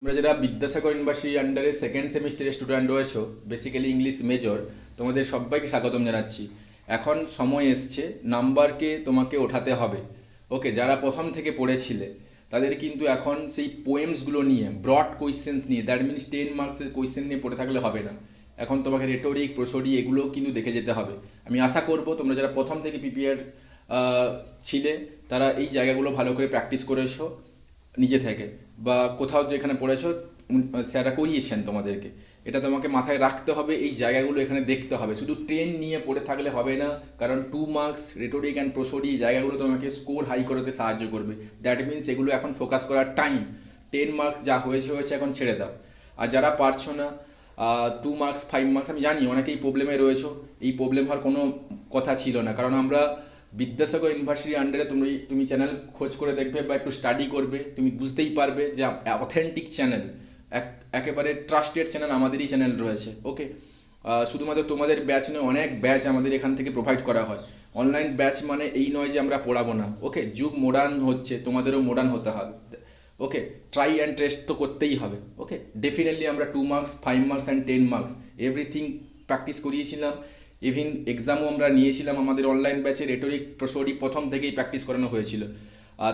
তোমরা যারা বিদ্যাসাগর ইউনিভার্সিটি আন্ডারে সেকেন্ড সেমিস্টারের স্টুডেন্ট রয়েছো, বেসিক্যালি ইংলিশ মেজর, তোমাদের সবাইকে স্বাগতম জানাচ্ছি। এখন সময় এসছে নাম্বারকে তোমাকে ওঠাতে হবে। ওকে, যারা প্রথম থেকে পড়েছিলে তাদের কিন্তু এখন সেই পোয়েমসগুলো নিয়ে, ব্রড কোয়েশ্চেন্স নিয়ে, দ্যাট মিনস 10 মার্কসের কোয়েশ্চেন নিয়ে পড়ে থাকলে হবে না। এখন তোমাকে রেটোরিক, প্রোসোডি এগুলো কিন্তু দেখে যেতে হবে। আমি আশা করব তোমরা যারা প্রথম থেকে প্রিপেয়ার ছিলে তারা এই জায়গাগুলো ভালো করে প্র্যাকটিস করেছো নিজে থেকে, বা কোথাও যেখানে পড়েছো স্যাররা করিয়েছেন তোমাদেরকে। এটা তোমাকে মাথায় রাখতে হবে, এই জায়গাগুলো এখানে দেখতে হবে। শুধু ট্রেন নিয়ে পড়ে থাকলে হবে না, কারণ 2 মার্কস রেটোরিক অ্যান্ড প্রোসোডি এই জায়গাগুলো তোমাকে স্কোর হাই করতে সাহায্য করবে। দ্যাট মিনস এগুলো এখন ফোকাস করার টাইম। 10 মার্কস যা হয়েছে এখন ছেড়ে দাও। আর যারা পারছো না 2 মার্কস 5 মার্কস, আমি জানি অনেকেই প্রবলেমে রয়েছো। এই প্রবলেম হওয়ার কোনো কথা ছিল না, কারণ আমরা বিদ্যাসাগর ইউনিভার্সিটির আন্ডারে তুমি চ্যানেল খোঁজ করে দেখবে বা একটু স্টাডি করবে, তুমি বুঝতেই পারবে যে অথেন্টিক চ্যানেল, একেবারে ট্রাস্টেড চ্যানেল আমাদেরই চ্যানেল রয়েছে। ওকে, শুধুমাত্র তোমাদের ব্যাচ নয়, অনেক ব্যাচ আমাদের এখান থেকে প্রোভাইড করা হয়। অনলাইন ব্যাচ মানে এই নয় যে আমরা পড়াবো না। ওকে, যুগ মডার্ন হচ্ছে, তোমাদেরও মডার্ন হতে হবে। ওকে, ট্রাই অ্যান্ড টেস্ট তো করতেই হবে। ওকে, ডেফিনেটলি আমরা 2 marks 5 marks and 10 marks everything practice করিয়েছিলাম। ইভিন এক্সামও আমরা নিয়েছিলাম আমাদের অনলাইন ব্যাচে। রেটোরিক, প্রোসোডি প্রথম থেকেই প্র্যাকটিস করানো হয়েছিল।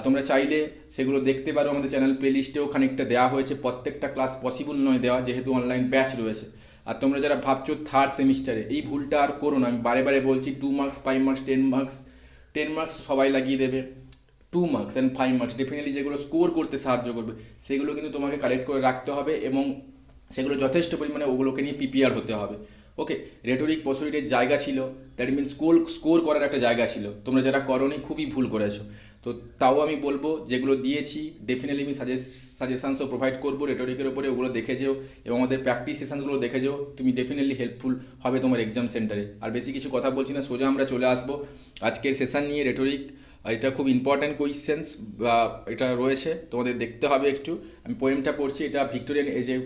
তোমরা চাইলে সেগুলো দেখতে পারো, আমাদের চ্যানেল প্লেলিস্টেও খানিকটা দেওয়া হয়েছে। প্রত্যেকটা ক্লাস পসিবল নয় দেওয়া, যেহেতু অনলাইন ব্যাচ রয়েছে। আর তোমরা যারা ভাবছো থার্ড সেমিস্টারে, এই ভুলটা আর করো না। আমি বারে বারে বলছি 2 মার্কস 5 মার্কস 10 মার্কস সবাই লাগিয়ে দেবে। 2 মার্কস অ্যান্ড 5 মার্কস ডেফিনেটলি যেগুলো স্কোর করতে সাহায্য করবে সেগুলো কিন্তু তোমাকে কালেক্ট করে রাখতে হবে, এবং সেগুলো যথেষ্ট পরিমাণে ওগুলোকে নিয়ে প্রিপেয়ার হতে হবে। ওকে, রেটোরিক প্রসোডির জায়গা ছিল, দ্যাট মিনস স্কোর করার একটা জায়গা ছিল। তোমরা যারা করোনি খুবই ভুল করেছো। তো তাও আমি বলবো, যেগুলো দিয়েছি ডেফিনেটলি আমি সাজেশানসও প্রোভাইড করবো রেটোরিকের ওপরে, ওগুলো দেখে যেও এবং আমাদের প্র্যাকটিস সেশনগুলো দেখে যেও। তুমি ডেফিনেটলি হেল্পফুল হবে তোমার এক্সাম সেন্টারে। আর বেশি কিছু কথা বলছি না, সোজা আমরা চলে আসবো আজকের সেশন নিয়ে। রেটোরিক, এটা খুব ইম্পর্ট্যান্ট কোয়েশ্চেন্স এটা রয়েছে, তোমাদের দেখতে হবে একটু। আমি পোয়েমটা পড়ছি, এটা ভিক্টোরিয়ান এজে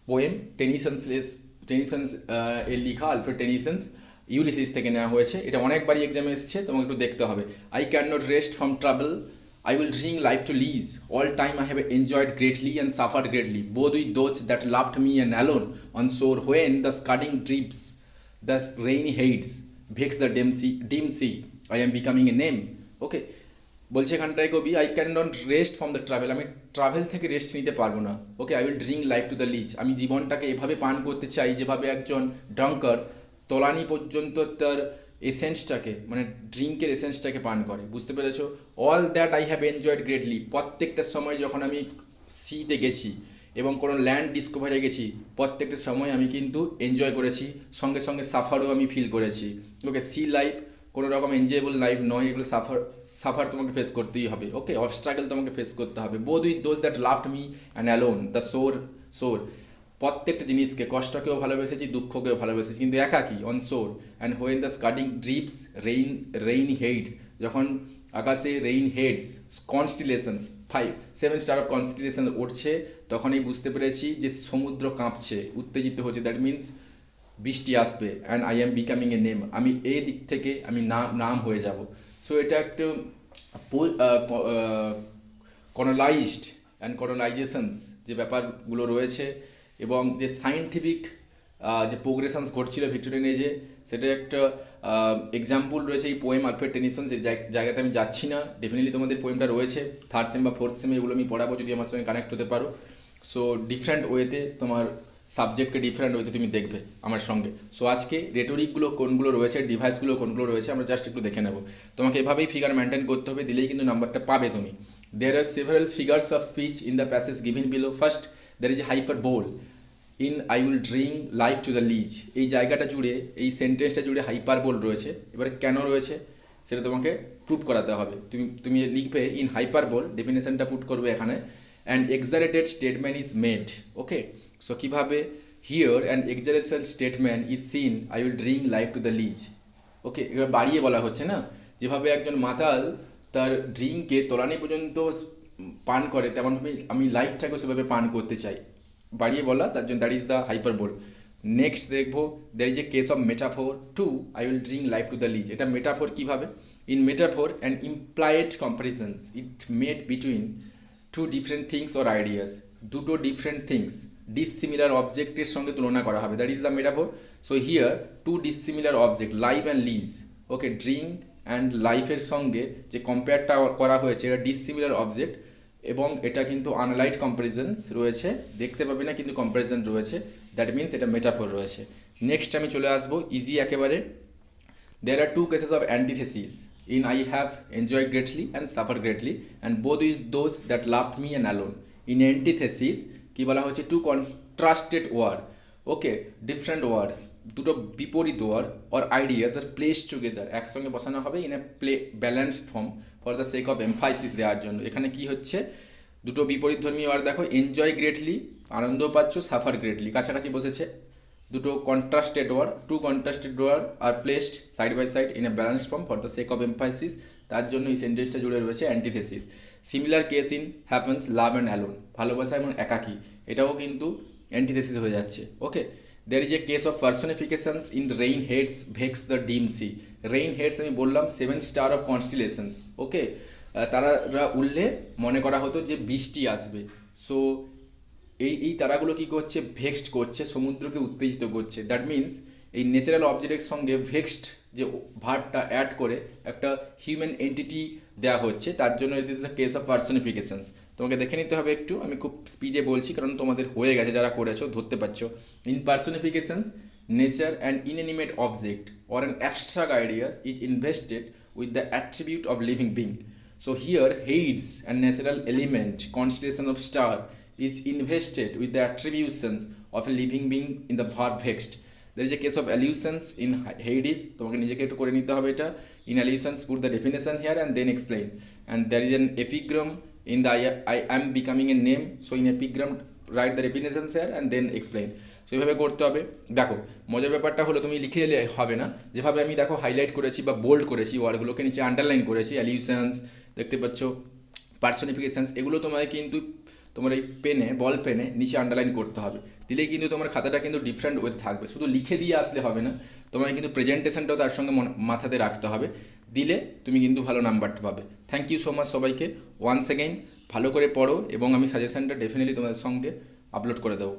পোয়েম, টেনিসন্স এর লিখা, আলফ্রেড টেনিসন্স, ইউলিসিস থেকে নেওয়া হয়েছে। এটা অনেকবারই এক্সামে এসেছে, তোমাকে একটু দেখতে হবে। I can not rest from travel, I will bring life to lease. All time I have enjoyed greatly and suffered greatly, both with those that loved me and alone on shore when the scudding drips, the rainy hates, vex the dim sea. I am becoming a name. Okay, বলছে এখানটায় কবি, I can not rest from the travel, আমি travel থেকে rest নিতে পারবো না। Okay, I will drink life to the lees, আমি জীবনটাকে এভাবে পান করতে চাই যেভাবে একজন ড্রাঙ্কার তলানি পর্যন্ত তার এসেন্সটাকে, মানে ড্রিঙ্কের এসেন্সটাকে পান করে। বুঝতে পেরেছো? All that I have enjoyed greatly, প্রত্যেকটা সময় যখন আমি সিতে গেছি এবং কোনো ল্যান্ড ডিসকভারে গেছি, প্রত্যেকটা সময় আমি কিন্তু এনজয় করেছি, সঙ্গে সঙ্গে সাফারও আমি ফিল করেছি। ওকে, সি লাইফ কোনো রকম এনজয়েবল লাইফ নয়, এগুলো সাফার তোমাকে ফেস করতেই হবে। ওকে, অবস্ট্রাগল তোমাকে ফেস করতে হবে। Both with those that loved me and alone, the shore, প্রত্যেকটা জিনিসকে, কষ্টকেও ভালোবেসেছি, দুঃখকেও ভালোবেসেছি, কিন্তু একাকী, on shore. And when the scudding drifts rain Hyades, যখন আকাশে rain Hyades, constellations 7 star of constellation উঠছে, তখনই বুঝতে পেরেছি যে সমুদ্র কাঁপছে, উত্তেজিত হচ্ছে। দ্যাট মিনস বৃষ্টি আসবে। And I am becoming a name, আমি এই দিক থেকে আমি নাম হয়ে যাব। সো এটা একটু কলোনাইজড অ্যান্ড কলোনাইজেশনস যে ব্যাপারগুলো রয়েছে, এবং যে সায়েন্টিফিক যে প্রোগ্রেশনস ঘটছিল ভিক্টোরিয়ান এজে, সেটা একটা এক্সাম্পল রয়েছে এই পোয়েম আলফ্রেড টেনিসন। যে জায়গাতে আমি যাচ্ছি না, ডেফিনেটলি তোমাদের পোয়েমটা রয়েছে থার্ড সেম বা ফোর্থ সেমে, এগুলো আমি পড়াবো যদি আমার সঙ্গে কানেক্ট হতে পারো। সো ডিফারেন্ট ওয়েতে তোমার সাবজেক্টকে ডিফারেন্ট ওয়েতে তুমি দেখবে আমার সঙ্গে। সো আজকে রেটোরিকগুলো কোনগুলো রয়েছে, ডিভাইসগুলো কোনগুলো রয়েছে, আমরা জাস্ট একটু দেখে নেব। তোমাকে এভাবেই ফিগার মেনটেন করতে হবে, দিলেই কিন্তু নাম্বারটা পাবে তুমি। There are several figures of speech in the passage given below. First, there is a hyperbole in I will drink life to the lees. এই জায়গাটা জুড়ে, এই সেন্টেন্সটা জুড়ে হাইপারবোল রয়েছে। এবারে কেন রয়েছে সেটা তোমাকে প্রুভ করাতে হবে। তুমি লিখবে ইন হাইপারবোল, ডেফিনেশনটা পুট করবে এখানে। And exaggerated statement is made. Okay, so কীভাবে, here and exaggeration statement is seen I will drink life to the lees. Okay, এবার বাড়িয়ে বলা হচ্ছে না, যেভাবে একজন মাতাল তার ড্রিঙ্ককে তলানি পর্যন্ত পান করে, তেমনভাবে আমি লাইফটাকেও সেভাবে পান করতে চাই। বাড়িয়ে বলা, তার জন্য that is the hyperbole. Next দেখবো, there is a case of metaphor too I will drink life to the lees. এটা মেটাফোর কীভাবে? In metaphor and implied comparisons it made between two different things or ideas. দুটো different things dissimilar অবজেক্টের সঙ্গে তুলনা করা হবে, that is the metaphor. So here two dissimilar object life and lees, okay, drink and লাইফের সঙ্গে যে কম্পেয়ারটা করা হয়েছে এটা ডিসিমিলার অবজেক্ট, এবং এটা কিন্তু আনলাইট কম্পারিজনস রয়েছে, দেখতে পাবে না কিন্তু কম্পারিজন রয়েছে, দ্যাট মিনস এটা মেটাফোর রয়েছে। নেক্সট আমি চলে আসবো ইজি একেবারে। There are two cases of antithesis in I have enjoyed greatly and suffered greatly, and both is those that loved me and alone. In antithesis কি বলা হচ্ছে, two contrasted word, okay, different words, দুটো বিপরীত word or ideas are place together, একসঙ্গে বসানো হবে in a balanced form for the sake of emphasis দেওয়ার জন্য। এখানে কি হচ্ছে, দুটো বিপরীত ধর্মী ওয়ার্ড দেখো, এনজয় গ্রেটলি আনন্দ পাচ্ছ, সাফার গ্রেটলি কাছাকাছি বসেছে, দুটো contrasted word, two contrasted word are placed side by side in a balance form for the sake of emphasis, তার জন্য এই সেন্টেন্সটা জুড়ে রয়েছে antithesis. Similar case in happens love and alone, ভালোবাসা এবং একাকী, এটাও কিন্তু অ্যান্টিথেসিস হয়ে যাচ্ছে, okay. There is a case of personifications in rain Hyades vex the dim sea. Rain Hyades আমি বললাম 7 স্টার অফ কনস্টিলেশনস, ওকে, তারা উঠলে মনে করা হতো যে বৃষ্টি আসবে। সো এই তারাগুলো কী করছে, ভেক্সড করছে, সমুদ্রকে উত্তেজিত করছে, দ্যাট মিনস এই ন্যাচারাল অবজেক্টের সঙ্গে ভেক্সড যে ভার্বটা অ্যাড করে একটা হিউম্যান এন্টিটি দেওয়া হচ্ছে, তার জন্য it is the case of personifications. তোমাকে দেখে নিতে হবে একটু, আমি খুব স্পিডে বলছি কারণ তোমাদের হয়ে গেছে, যারা করেছো ধরতে পারছো। In personifications nature and inanimate object or an abstract ideas is invested with the attribute of living being. So here Hades and natural element constellation of star is invested with the attributions of a living being in the verb vexed. There is a case of allusions in Hades. তোমাকে নিজেকে একটু করে নিতে হবে এটা। In allusions put the definition here and then explain. And there is an epigram in the I am becoming a name. So in epigram write the definitions here and then explain. So এইভাবে করতে হবে। দেখো মজার ব্যাপারটা হলো তুমি লিখে এলে হবে না, যেভাবে আমি দেখো হাইলাইট করেছি বা বোল্ড করেছি ওয়ার্ডগুলোকে, নিচে আন্ডারলাইন করেছি, অ্যালিউশনস দেখতে পাচ্ছ, পার্সনিফিকেশনস, এগুলো তোমায় কিন্তু তোমার এই পেনে বল পেনে নিচে আন্ডারলাইন করতে হবে, দিলেই কিন্তু তোমার খাতাটা কিন্তু ডিফারেন্ট ওয়েতে থাকবে। শুধু লিখে দিয়ে আসলে হবে না, তোমায় কিন্তু প্রেজেন্টেশনটাও তার সঙ্গে মাথাতে রাখতে হবে, দিলে তুমি কিন্তু ভালো নাম্বারটা পাবে। থ্যাংক ইউ সো মাচ সবাইকে। ওয়ান্স অ্যাগেইন ভালো করে পড়ো এবং আমি সাজেশনটা ডেফিনেটলি তোমাদের সঙ্গে আপলোড করে দেবো।